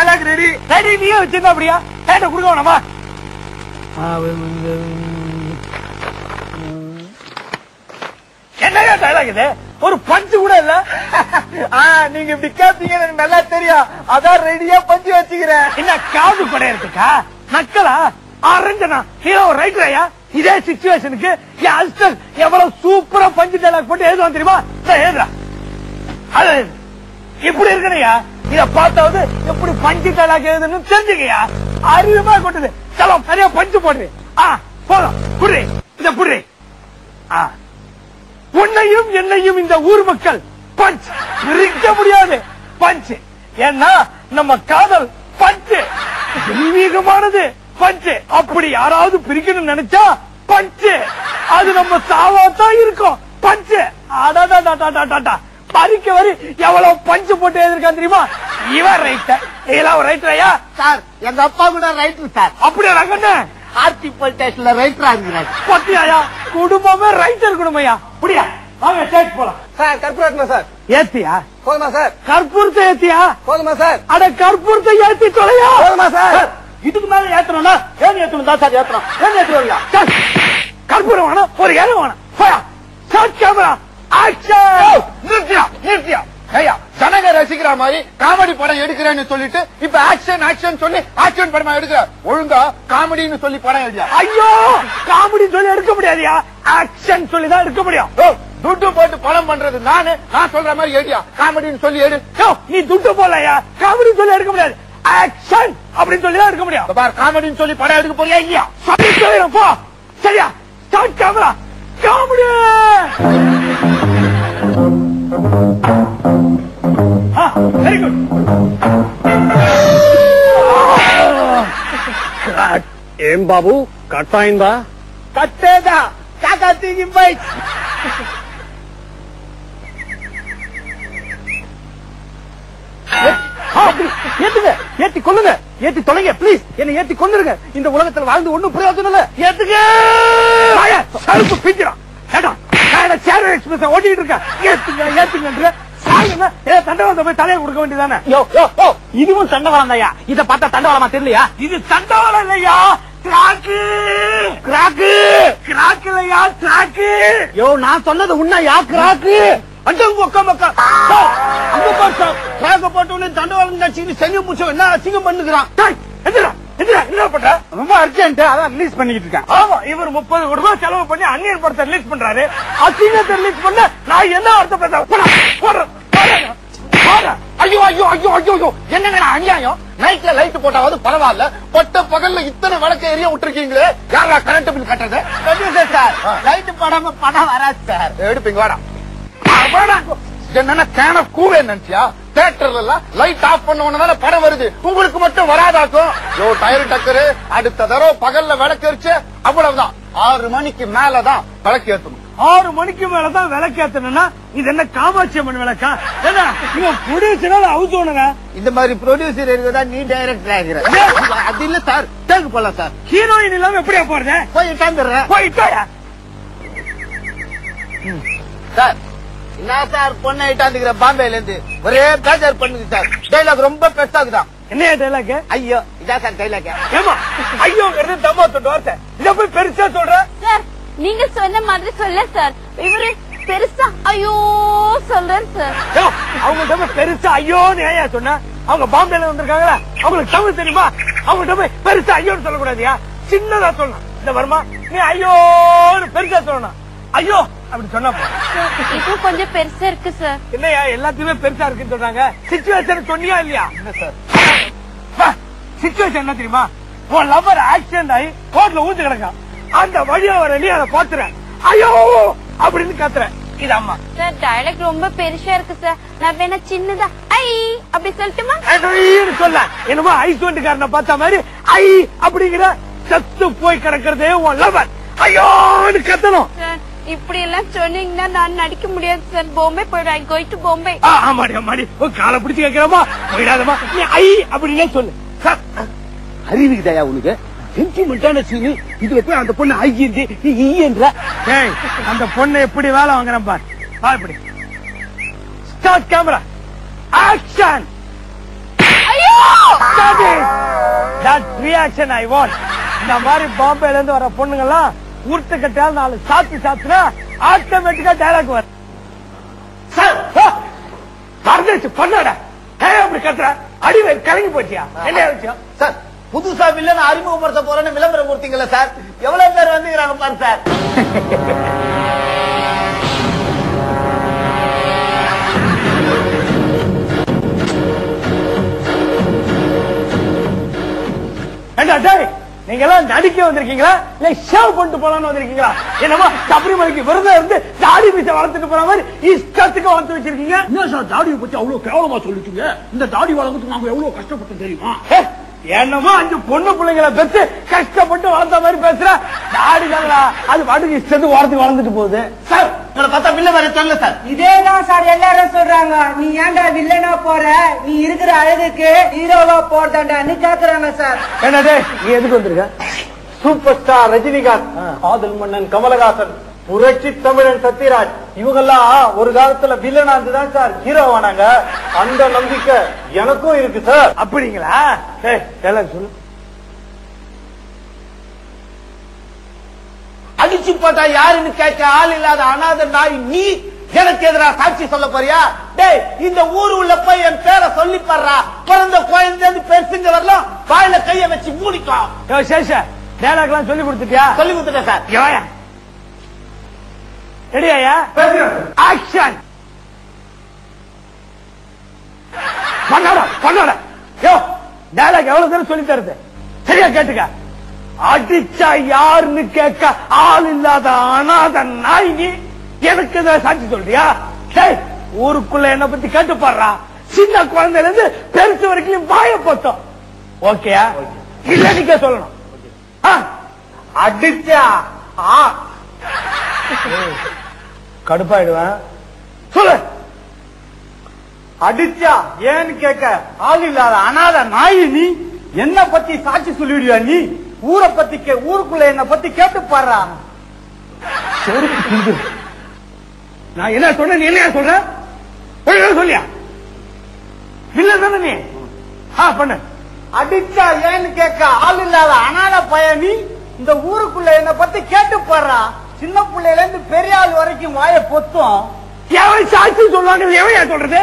Dialogue ready ready. நீயே வச்சிருந்தா அப்படியா கேட்ட கொடுக்க வேணாமா? என்னையா டயலாக் இது? ஒரு பஞ்சு கூட இல்ல. நீங்க இப்படி கேப்பீங்க எனக்கு நல்லா தெரியும். அதான் ரெடியா பஞ்சு வச்சுக்கிறேன். என்ன காது படையறதுக்கா நக்கலா? அரஞ்சனா ஹீரோ ரைட்டரையா? இதே சிச்சுவேஷனுக்கு என் ஹஸ்பண்ட் எவ்வளவு சூப்பரா பஞ்சு டயலாக் போட்டு எழுதுவான் தெரியுமா? எழுதுறா அது இப்படி இருக்கணையா? இத பார்த்தாவது எப்படி பஞ்சு டயலாக் எழுதுன்னு தெரிஞ்சுக்கையா? அறிவுமா கொண்டது. சலோ நிறைய பஞ்சு போடுறேன். போதும் புரி இத புரி. உன்னையும் என்னையும் இந்த ஊர் மக்கள் பஞ்ச் பிரிக்க முடியாது. பஞ்சு ஏன்னா நம்ம காதல் பஞ்சு தெய்வீகமானது. பஞ்சு அப்படி யாராவது பிரிக்கணும்னு நினைச்சா பஞ்சு அது நம்ம சாவாத்தான் இருக்கும். பஞ்சு பறிக்க வரி எவ்வளவு பஞ்சு போட்டு எழுதிருக்கான் தெரியுமா? இவன் ரைட்டர். இதெல்லாம் ரைட்டரையா சார்? எங்க அப்பா கூட ரைட்டர் சார். அப்படியா? ரங்கண்ண ஆர்த்தி போல்டேஷன்ல ரைட்டரா இருக்கிறார். பத்தியாயா? குடும்பமே ரைட்டர் குடும்பையா? அப்படியா? வாங்க ஸ்டேஜ் போலாம். சார் கற்பூரமா சார்? ஏத்தியா? போதுமா சார்? கற்பூரத்தை ஏத்தியா? போதுமா சார்? அட கற்பூரத்தை ஏத்தி தொலையா? போதுமா சார்? இதுக்கு மேல ஏத்தணும்னா ஏன் ஏத்தணும் தான் சார் ஏத்தணும். ஏன் ஏத்துறீங்க? கற்பூரம் வேணும், ஒரு இலை வேணும். Camera action. நிறுத்தியா ஐயா, ஜனங்க ரசிக்கிற மாதிரி காமெடி படம் எடுக்கிறேன்னு சொல்லிட்டு இப்ப ஆக்ஷன் ஆக்ஷன் சொல்லி ஆக்ஷன் படமா எடுக்கிற. ஒழுங்கா காமெடின்னு சொல்லி படம் எழுதியா? ஐயோ காமெடி சொல்லி எடுக்க முடியாதியா? ஆக்ஷன் சொல்லி தான் எடுக்க முடியும். துட்டு போட்டு படம் பண்றது நானு. நான் சொல்ற மாதிரி எழுதியா காமெடின்னு சொல்லி எடு. நீ துட்டு போடலையா? காமெடி சொல்லி எடுக்க முடியாது. ஆக்ஷன் அப்படின்னு சொல்லி தான் எடுக்க முடியும். பார் காமெடின்னு சொல்லி படம் எடுக்க போறியா இல்லையா? சொல்லி சொல்லிடும் போ. சரியா? Start camera. Comedy. Very good. ఏం బాబు కట్ అయిందా? కట్టేదా కాకా తీగి బైక్. ஏத்துங்க, ஏத்தி கொல்லுங்க, ஏத்தி தொலைங்க பிளீஸ். என்ன ஏத்தி கொல்லுங்க. இந்த உலகத்துல வாழ்ந்து ஒண்ணும் பிரயோஜனம் இல்ல. ஏத்துங்க. சருப்பு பிஞ்சிடும். சேர் எக்ஸ்பிரஸ் ஓட்டிட்டு இருக்க. ஏத்துங்க ஏத்துங்க. தண்டவாளத்தை போய் தலையை கொடுக்க வேண்டியதானே? இதுவும் தண்டவாளம் தாயா? இத பார்த்தா தண்டவாளமா தெரியலையா? இது தண்டவாளம் இல்லையா? கிராக்கு கிராக்கு கிராக்கு இல்லையா? கிராக்கு. யோ நான் சொன்னது உண்மையா? கிராக்கு. என்ன அசிங்கம் பண்ணுகிறான்? என்ன பண்ற? ரொம்ப அர்ஜென்ட், அதான் ரிலீஸ் பண்ணிட்டு இருக்கேன். ஆமா, இவர் 30 கோடி ரூபாய் செலவு பண்ணி அந்நியன் படத்தை ரிலீஸ் பண்றாரு. அசிங்கத்தை ரிலீஸ் பண்ண நான் என்ன அர்த்தம் பேசுறேன்? ஐயோ ஐயோ ஐயோ ஐயோ, என்னங்க அநியாயம்? நைட்ல லைட் போட்டாவது பரவாயில்ல, பட்ட பகல்ல இத்தனை வழக்கு எரிய விட்டுருக்கீங்களே. யாரா கரண்ட் பில் கட்டுறது? சார் லைட் போடாம படம் வராது சார். எடுப்பீங்க வாடா. என்னன்னா கேன கூவே நினைச்சியா? தியேட்டர்ல லைட் ஆஃப் பண்ண உடனே படம் வருது, உங்களுக்கு மட்டும் வராதாக்கும். யோ டயர் டக்கரு, அடுத்த தடவை பகல்ல விளக்கு எரிச்சு அவ்வளவுதான். 6 மணிக்கு மேலதான் விளக்கு ஏற்றணும். 6 மணிக்கு மேலதான் விளக்கு ஏத்தணும்னா இது என்ன காமாட்சி அம்மன் விளக்கா? இவன் ப்ரொடியூசர் ஹவுஸ் ஓனரா? இந்த மாதிரி ப்ரொடியூசர் இருக்குதா நீ டைரக்டர் ஆகிற? அது இல்ல சார், டேக் போலாம் சார். ஹீரோயின் இல்லாம எப்படியா போறது? போயிட்டாயா சார்? என்ன சார் பொண்ணு இட்டாந்துக்கிற பாம்பேல இருந்து ஒரே பேஜர் பண்ணுது சார். டைலாக் ரொம்ப பெருசாகுதான். என்ன டைலாக்? ஐயோ இதான் சார் டைலாக். ஏமா ஐயோங்கிறது தம்மா தொட்டு வார்த்தை, இத போய் பெருசா சொல்ற சார். நீங்க சொன்ன மாதிரி சொல்ல சார், இவரு பெருசா ஐயோ சொல்றேன் சார். அவங்க பெருசா ஐயோன்னு ஏயா சொன்ன? அவங்க பாம்பேல வந்திருக்காங்களா? அவங்களுக்கு தமிழ் தெரியுமா? அவங்கள்ட்ட போய் பெருசா ஐயோன்னு சொல்லக்கூடாதியா? சின்னதா சொல்லணும். இந்த வருமா நீ ஐயோன்னு பெருசா சொல்லணும். ஐயோ அப்படி சொன்னா இப்போ கொஞ்சம் பெருசா இருக்கு சார். இல்லையா எல்லாத்தையுமே பெருசா இருக்குன்னு சொல்றாங்க. சிச்சுவேஷன் சொன்னியா இல்லையா? சார் சிச்சுவேஷன் என்ன தெரியுமா? உன் லவர் ஆக்சிடென்ட் ஆகி ரோட்ல ஊத்து கிடக்கான். அந்த வழியா வர நீ அதை பாத்துற ஐயோ அப்படின்னு கத்துற. இது அம்மா சார் டயலாக் ரொம்ப பெருசா இருக்கு சார். நான் வேணா சின்னதா ஐ அப்படி சொல்லட்டுமா? சொல்ல என்னமோ ஐஸ் வண்டிக்காரனை பார்த்த மாதிரி ஐ அப்படிங்கிற. சத்து போய் கிடக்கிறதே உன் லவர் ஐயோன்னு கத்தணும். சார் இப்படி எல்லாம் சொன்னீங்கன்னா நான் நடிக்க முடியாது சார். பாம்பே போயிடுவேன். Going to Bombay. ஆமாடி ஆமாடி, காலை பிடிச்சு கேட்கிறோமா? போயிடாதமா நீ ஐ அப்படின்னே சொல்லு. அறிவிக்குதாயா உனக்கு? சென்டிமெண்டான சீனு இதுல போய் அந்த பொண்ணு ஐயன்ற. அந்த பொண்ணை எப்படி வேலை வாங்குறேன் பார். இப்படி ஸ்டார்ட் கேமரா ஆக்ஷன். ஐயோ That reaction I want. இந்த மாதிரி பாம்பேல இருந்து வர பொண்ணுங்க எல்லாம் ஊர்த்த கட்டால் 4 சாத்துனா ஆட்டோமேட்டிக்கா டைலாக் வரும். சார் மறந்துச்சு பண்ணாட அப்படி கத்துற அடிவை கலங்கி போச்சியா? என்ன விஷயம் சார்? புதுசா வில்லன் அறிமுகப்படுத்த போறேன்னு விளம்பரம் கொடுத்தீங்கல்ல சார், எவ்வளவு பேர் வந்துக்கிறாங்க பாரு சார். நீங்க எல்லாம் நடிக்க வந்திருக்கீங்களா இல்ல ஷேவ் பண்ணிட்டு போலான்னு வந்திருக்கீங்களா? என்னமா சபரிமலைக்கு விரதம் இருந்து தாடி மீச வளர்த்துட்டு போற மாதிரி இஷ்டத்துக்கு வளர்த்து வச்சிருக்கீங்க. என்ன சார் தாடியை பத்தி அவ்வளவு கேவலமா சொல்லிட்டீங்க? இந்த தாடி வளர்க்கறதுக்கு நாங்க எவ்வளவு கஷ்டப்பட்டோம் தெரியுமா? என்னமோ 5 பொண்ணு பிள்ளைங்களை பெற்று கஷ்டப்பட்டு வளர்ந்த மாதிரி பேசுற. தாடி தாங்களா அது பாட்டுக்கு இஷ்டத்துக்கு ஓரத்துக்கு வளர்ந்துட்டு போகுது. சார் உங்களை பார்த்தா வில்ல மாதிரி தெரியல சார். இதேதான் சார் எல்லாரும் சொல்றாங்க. நீ ஏன்டா வில்லனா போற, நீ இருக்கிற அழகுக்கு ஹீரோவா போறதாண்டான்னு கேக்குறாங்க சார். என்னடே நீ எதுக்கு வந்திருக்க? சூப்பர் ஸ்டார் ரஜினிகாந்த், காதல் மன்னன் கமலஹாசன், புரட்சி தமிழன் சத்யராஜ் இவங்கெல்லாம் ஒரு காலத்துல வில்லனா இருந்துதான் சார் ஹீரோ ஆனாங்க. அந்த நம்பிக்கை எனக்கும் இருக்கு சார். அப்படிங்களா? எல்லாம் சொல்லு. அடிச்சு போட்டா யாருன்னு கேட்க ஆள் இல்லாத அனாதை நாய் நீ எனக்கு எதிராக சாட்சி சொல்ல போறியா? டேய் இந்த ஊரு உள்ள போய் என் பேரை சொல்லி பாடுறா. பிறந்த குழந்தை பெருசுங்க வரலாம் வாயில கைய வச்சு மூடிக்கோ. டேலாக் எல்லாம் சொல்லி கொடுத்துட்டியா? சொல்லி கொடுத்துட்டேன் சார். ரெடியா? ஆக்ஷன். பண்ணாட டேலாக் எவ்வளவு தூரம் சொல்லி தருது சரியா கேட்டுக்க. அடிச்சா யாருன்னு கேட்க ஆள் இல்லாத அனாத நாய் நீ எனக்கு சாட்சி சொல்றியா? ஊருக்குள்ள என்ன பத்தி கேட்டு பாடுறா. சின்ன குழந்தைல இருந்து பெருசு வரைக்கும் வாய போட்டோம். ஓகேயா? இல்ல நீங்க சொல்லணும். அடிச்சா கடுப்பாயிடுவேன். சொல்லு. அடிச்சா ஏன்னு கேட்க ஆள் இல்லாத அனாத நாய் நீ என்ன பத்தி சாட்சி சொல்லிடுயா? நீ ஊரை பத்தி ஊருக்குள்ள என்ன பத்தி கேட்டு பாடுறா. நான் என்ன சொல்றேன் நீ என்ன சொல்ற? சொல்லியா? இல்ல தானே நீ பண்ண. அடிச்சா ஏன்னு கேட்க ஆள் இல்லாத அனாத பையன் நீ இந்த ஊருக்குள்ள என்ன பத்தி கேட்டு பாடுறா. சின்ன பிள்ளையில இருந்து பெரிய ஆள் வரைக்கும் வாய பொத்தும். எவன் சாட்சி சொல்லுவாங்க? எவன் சொல்றது?